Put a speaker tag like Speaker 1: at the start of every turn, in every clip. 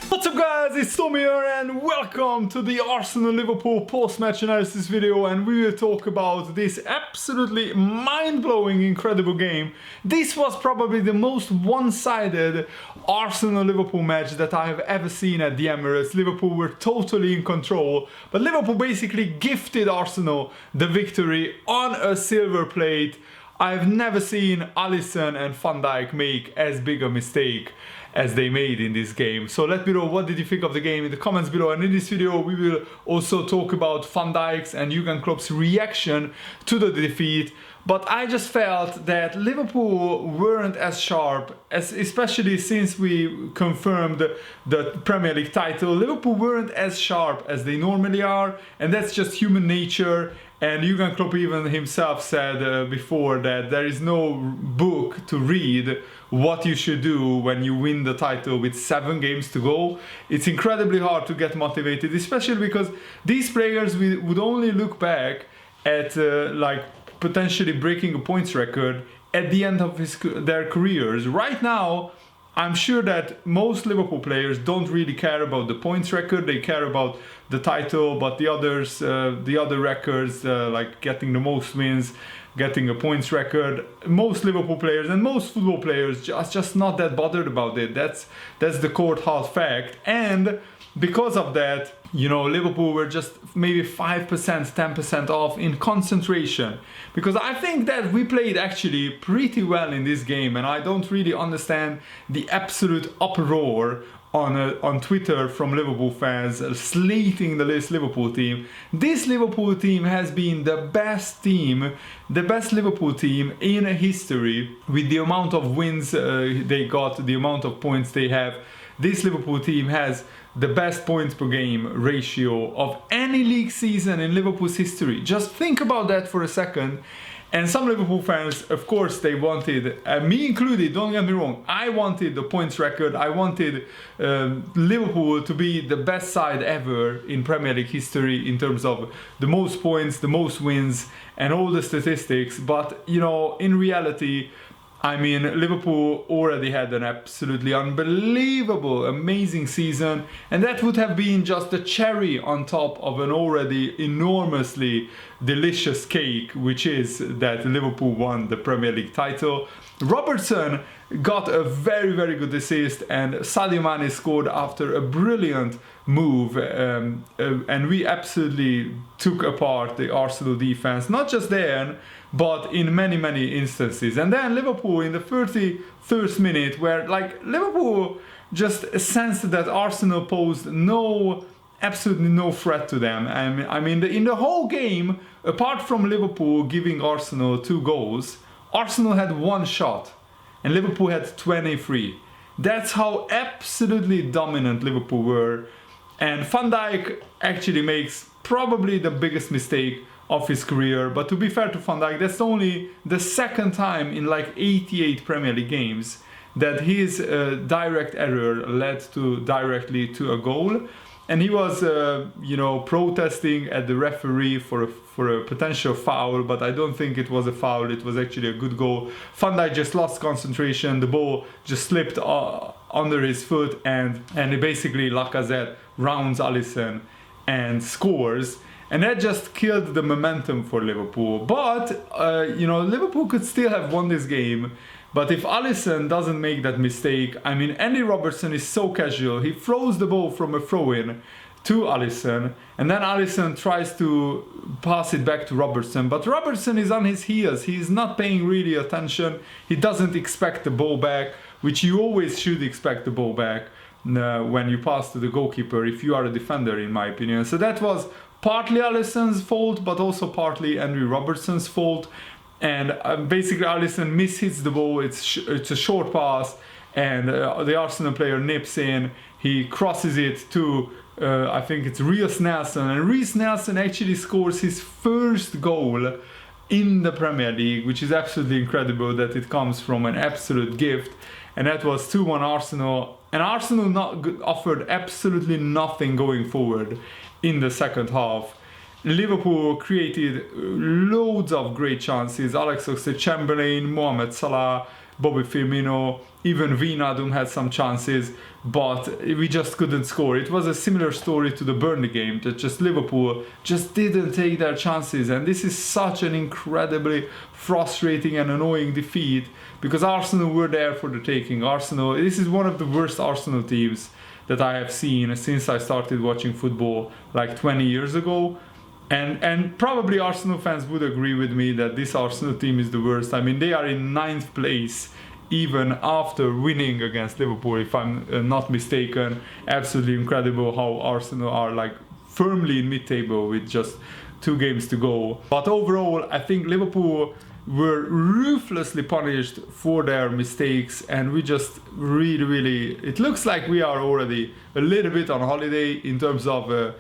Speaker 1: What's up guys, it's Tom here and welcome to the Arsenal-Liverpool post-match analysis video, and we will talk about this absolutely mind-blowing, incredible game. This was probably the most one-sided Arsenal-Liverpool match that I have ever seen at the Emirates. Liverpool were totally in control, but Liverpool basically gifted Arsenal the victory on a silver plate. I've never seen Alisson and Van Dijk make as big a mistake as they made in this game. So let me know, what did you think of the game in the comments below. And in this video we will also talk about Van Dijk's and Jurgen Klopp's reaction to the defeat. But I just felt that Liverpool weren't as sharp, especially since we confirmed the Premier League title. Liverpool weren't as sharp as they normally are, and that's just human nature. And Jurgen Klopp even himself said before that there is no book to read what you should do when you win the title with 7 games to go. It's incredibly hard to get motivated, especially because these players would only look back at like potentially breaking a points record at the end of their careers. Right now, I'm sure that most Liverpool players don't really care about the points record. They care about the title, but the others, the other records, like getting the most wins, getting a points record, most Liverpool players and most football players just not that bothered about it. That's the cold hard fact. And because of that, you know, Liverpool were just maybe 5%, 10% off in concentration. Because I think that we played actually pretty well in this game, and I don't really understand the absolute uproar on Twitter from Liverpool fans slating this Liverpool team. This Liverpool team has been the best team, the best Liverpool team in history, with the amount of wins they got, the amount of points they have. This Liverpool team has the best points per game ratio of any league season in Liverpool's history. Just think about that for a second. And some Liverpool fans, of course, they wanted, me included, don't get me wrong, I wanted the points record. I wanted Liverpool to be the best side ever in Premier League history in terms of the most points, the most wins, and all the statistics. But, you know, in reality, I mean, Liverpool already had an absolutely unbelievable, amazing season, and that would have been just the cherry on top of an already enormously delicious cake, which is that Liverpool won the Premier League title. Robertson got a very, very good assist, and Sadio Mane scored after a brilliant move, and we absolutely took apart the Arsenal defense, not just there, but in many, many instances. And then Liverpool in the 33rd minute, where like Liverpool just sensed that Arsenal posed absolutely no threat to them. I mean, in the whole game, apart from Liverpool giving Arsenal 2 goals, Arsenal had 1 shot and Liverpool had 23. That's how absolutely dominant Liverpool were. And Van Dijk actually makes probably the biggest mistake of his career. But to be fair to Van Dijk, that's only the 2nd time in like 88 Premier League games that his direct error led directly to a goal. And he was, you know, protesting at the referee for a potential foul, but I don't think it was a foul. It was actually a good goal. Van Dijk just lost concentration. The ball just slipped under his foot, and basically Lacazette rounds Alisson and scores. And that just killed the momentum for Liverpool. But, you know, Liverpool could still have won this game. But if Alisson doesn't make that mistake, I mean, Andy Robertson is so casual. He throws the ball from a throw-in to Alisson, and then Alisson tries to pass it back to Robertson. But Robertson is on his heels. He's not paying really attention. He doesn't expect the ball back, which you always should expect the ball back when you pass to the goalkeeper, if you are a defender, in my opinion. So that was partly Alisson's fault, but also partly Andy Robertson's fault. And basically Alisson mishits the ball. It's a short pass, and the Arsenal player nips in. He crosses it to I think it's Reiss Nelson, and Reiss Nelson actually scores his first goal in the Premier League, which is absolutely incredible that it comes from an absolute gift. And that was 2-1 Arsenal, and Arsenal offered absolutely nothing going forward in the second half. Liverpool created loads of great chances. Alex Oxlade-Chamberlain, Mohamed Salah, Bobby Firmino, even Wijnaldum had some chances, but we just couldn't score. It was a similar story to the Burnley game, that just Liverpool just didn't take their chances, and this is such an incredibly frustrating and annoying defeat, because Arsenal were there for the taking. Arsenal, this is one of the worst Arsenal teams that I have seen since I started watching football like 20 years ago. And probably Arsenal fans would agree with me that this Arsenal team is the worst. I mean, they are in 9th place even after winning against Liverpool, if I'm not mistaken. Absolutely incredible how Arsenal are like firmly in mid-table with just 2 games to go. But overall, I think Liverpool were ruthlessly punished for their mistakes, and we just really, it looks like we are already a little bit on holiday in terms of the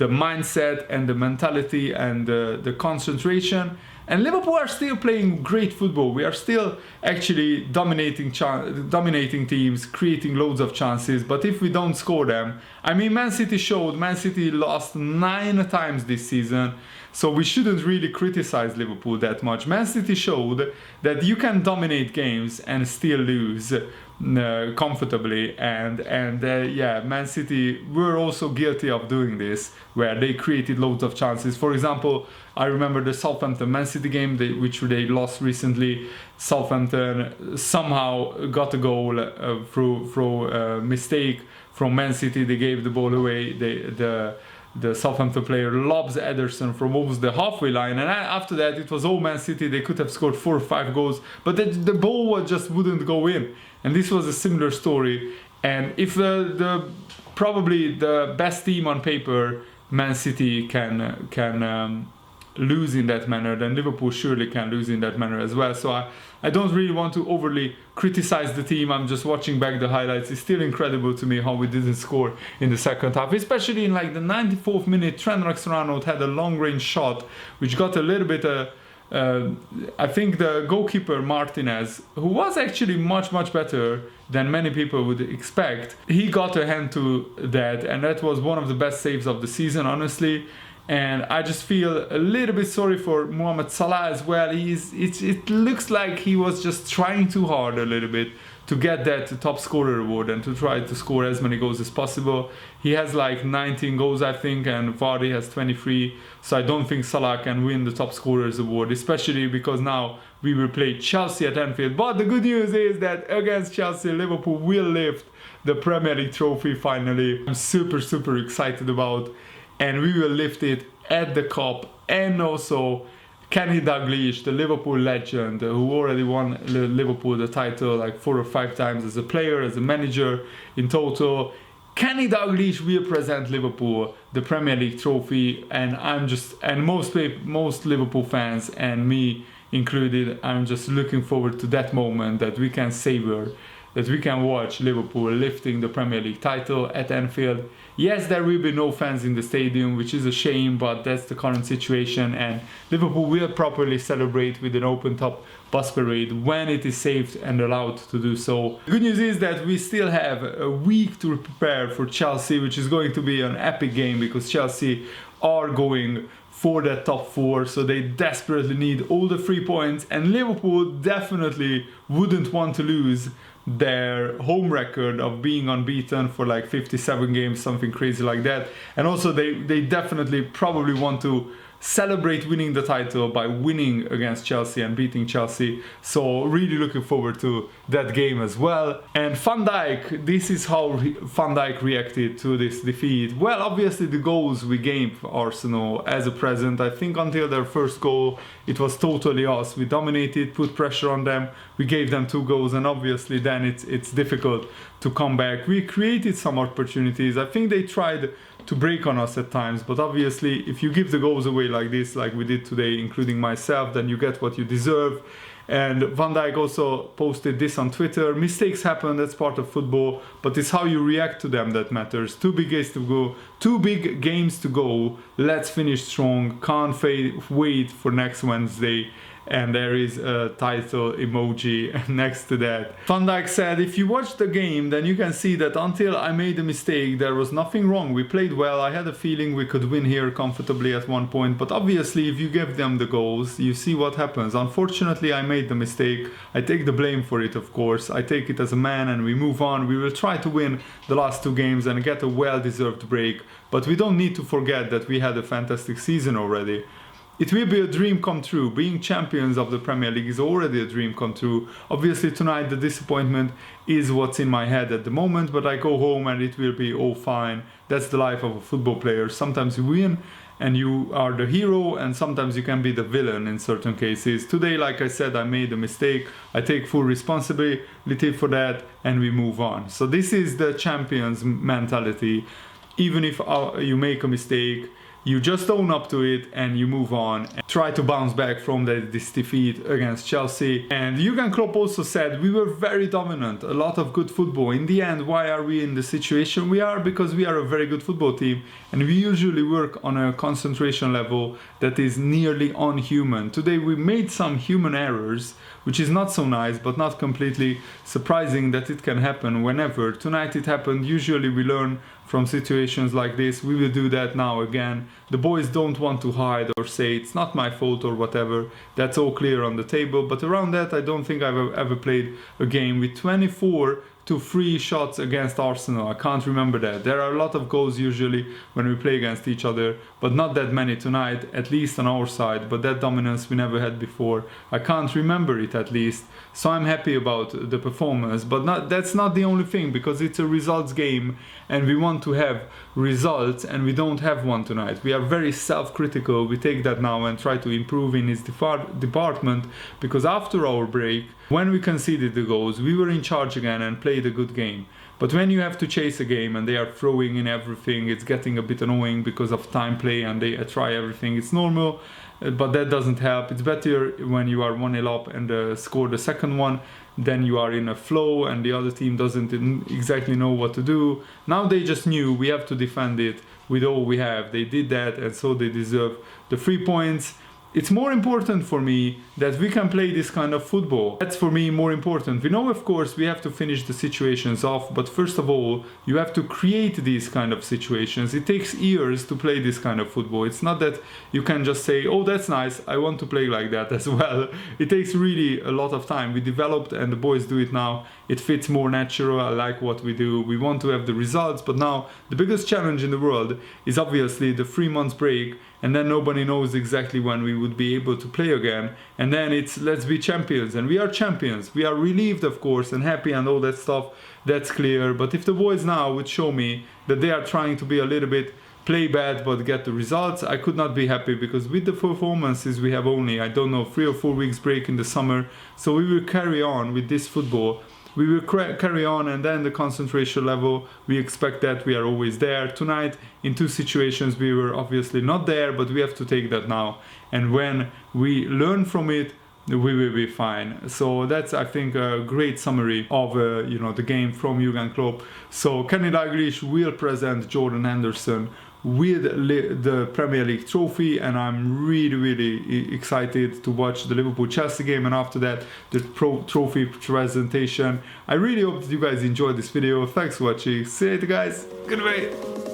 Speaker 1: mindset and the mentality and the concentration. And Liverpool are still playing great football. We are still actually dominating teams, creating loads of chances. But if we don't score them, I mean, Man City lost 9 times this season. So we shouldn't really criticize Liverpool that much. Man City showed that you can dominate games and still lose comfortably, and yeah, Man City were also guilty of doing this, where they created loads of chances. For example, I remember the Southampton Man City game, which they lost recently. Southampton somehow got a goal through a mistake from Man City. They gave the ball away. The Southampton player lobs Ederson from almost the halfway line, and after that it was all Man City. They could have scored 4 or 5 goals, but the ball just wouldn't go in. And this was a similar story. And if probably the best team on paper, Man City can lose in that manner, then Liverpool surely can lose in that manner as well. So I don't really want to overly criticize the team. I'm just watching back the highlights. It's still incredible to me how we didn't score in the second half, especially in like the 94th minute. Trent Alexander-Arnold had a long range shot which got a little bit I think the goalkeeper Martinez, who was actually much better than many people would expect, he got a hand to that, and that was one of the best saves of the season, honestly. And I just feel a little bit sorry for Mohamed Salah as well. It looks like he was just trying too hard a little bit to get that top scorer award and to try to score as many goals as possible. He has like 19 goals, I think, and Vardy has 23. So I don't think Salah can win the top scorers award, especially because now we will play Chelsea at Anfield. But the good news is that against Chelsea, Liverpool will lift the Premier League trophy finally. I'm super excited about, and we will lift it at the Cup. And also Kenny Dalglish, the Liverpool legend, who already won Liverpool the title like 4 or 5 times as a player, as a manager in total. Kenny Dalglish will present Liverpool the Premier League trophy, and most Liverpool fans, and me included, I'm just looking forward to that moment that we can savor, that we can watch Liverpool lifting the Premier League title at Anfield. Yes, there will be no fans in the stadium, which is a shame, but that's the current situation, and Liverpool will properly celebrate with an open-top bus parade when it is safe and allowed to do so. The good news is that we still have a week to prepare for Chelsea, which is going to be an epic game, because Chelsea are going for that top 4, so they desperately need all the 3 points, and Liverpool definitely wouldn't want to lose their home record of being unbeaten for like 57 games, something crazy like that. And also they definitely probably want to celebrate winning the title by winning against Chelsea and beating Chelsea. So really looking forward to that game as well. And Van Dijk, this is how Van Dijk reacted to this defeat. Well, obviously the goals we gave Arsenal as a present, I think until their first goal it was totally us. We dominated, put pressure on them, we gave them 2 goals, and obviously then it's difficult to come back. We created some opportunities. I think they tried to break on us at times, but obviously if you give the goals away like this, like we did today, including myself, then you get what you deserve. And Van Dijk also posted this on Twitter: mistakes happen, that's part of football, but it's how you react to them that matters. 2 big games to go, let's finish strong, can't wait for next Wednesday. and there is a title emoji next to that. Van Dijk said, if you watch the game, then you can see that until I made a mistake, there was nothing wrong. We played well. I had a feeling we could win here comfortably at one point, but obviously if you give them the goals, you see what happens. Unfortunately, I made the mistake. I take the blame for it, of course. I take it as a man and we move on. We will try to win the last 2 games and get a well-deserved break, but we don't need to forget that we had a fantastic season already. It will be a dream come true. Being champions of the Premier League is already a dream come true. Obviously tonight the disappointment is what's in my head at the moment, but I go home and it will be all fine. That's the life of a football player. Sometimes you win and you are the hero, and sometimes you can be the villain in certain cases. Today, like I said, I made a mistake. I take full responsibility for that and we move on. So this is the champions mentality. Even if you make a mistake, you just own up to it and you move on and try to bounce back from this defeat against Chelsea. And Jurgen Klopp also said we were very dominant, a lot of good football. In the end, why are we in the situation we are? Because we are a very good football team and we usually work on a concentration level that is nearly unhuman. Today we made some human errors, which is not so nice, but not completely surprising that it can happen whenever. Tonight it happened. Usually we learn from situations like this. We will do that now again. The boys don't want to hide or say it's not my fault or whatever. That's all clear on the table. But around that, I don't think I've ever played a game with 24 to 3 shots against Arsenal. I can't remember that. There are a lot of goals usually when we play against each other, but not that many tonight, at least on our side. But that dominance we never had before. I can't remember it at least. So I'm happy about the performance, but that's not the only thing, because it's a results game and we want to have results and we don't have one tonight. We are very self-critical. We take that now and try to improve in his department, because after our break, when we conceded the goals, we were in charge again and played a good game. But when you have to chase a game and they are throwing in everything, it's getting a bit annoying because of time play and they try everything. It's normal, but that doesn't help. It's better when you are 1-0 up and score the second one, then you are in a flow and the other team doesn't exactly know what to do. Now they just knew we have to defend it with all we have. They did that, and so they deserve the 3 points. It's more important for me that we can play this kind of football. That's for me more important. We know, of course, we have to finish the situations off, but first of all, you have to create these kind of situations. It takes years to play this kind of football. It's not that you can just say, oh, that's nice, I want to play like that as well. It takes really a lot of time. We developed and the boys do it now. It fits more natural. I like what we do. We want to have the results, but now the biggest challenge in the world is obviously the 3 months break, and then nobody knows exactly when we would be able to play again. And then it's let's be champions, and we are champions. We are relieved, of course, and happy and all that stuff. That's clear. But if the boys now would show me that they are trying to be a little bit play bad but get the results, I could not be happy, because with the performances we have only, I don't know, 3 or 4 weeks break in the summer. So we will carry on with this football. We will carry on, and then the concentration level, we expect that we are always there. Tonight, in 2 situations, we were obviously not there, but we have to take that now. And when we learn from it, we will be fine. So that's, I think, a great summary of the game from Jurgen Klopp. So Kenny Dalglish will present Jordan Henderson with the Premier League trophy, and I'm really excited to watch the Liverpool-Chelsea game, and after that the trophy presentation. I really hope that you guys enjoyed this video. Thanks for watching. See you later, guys. Goodbye.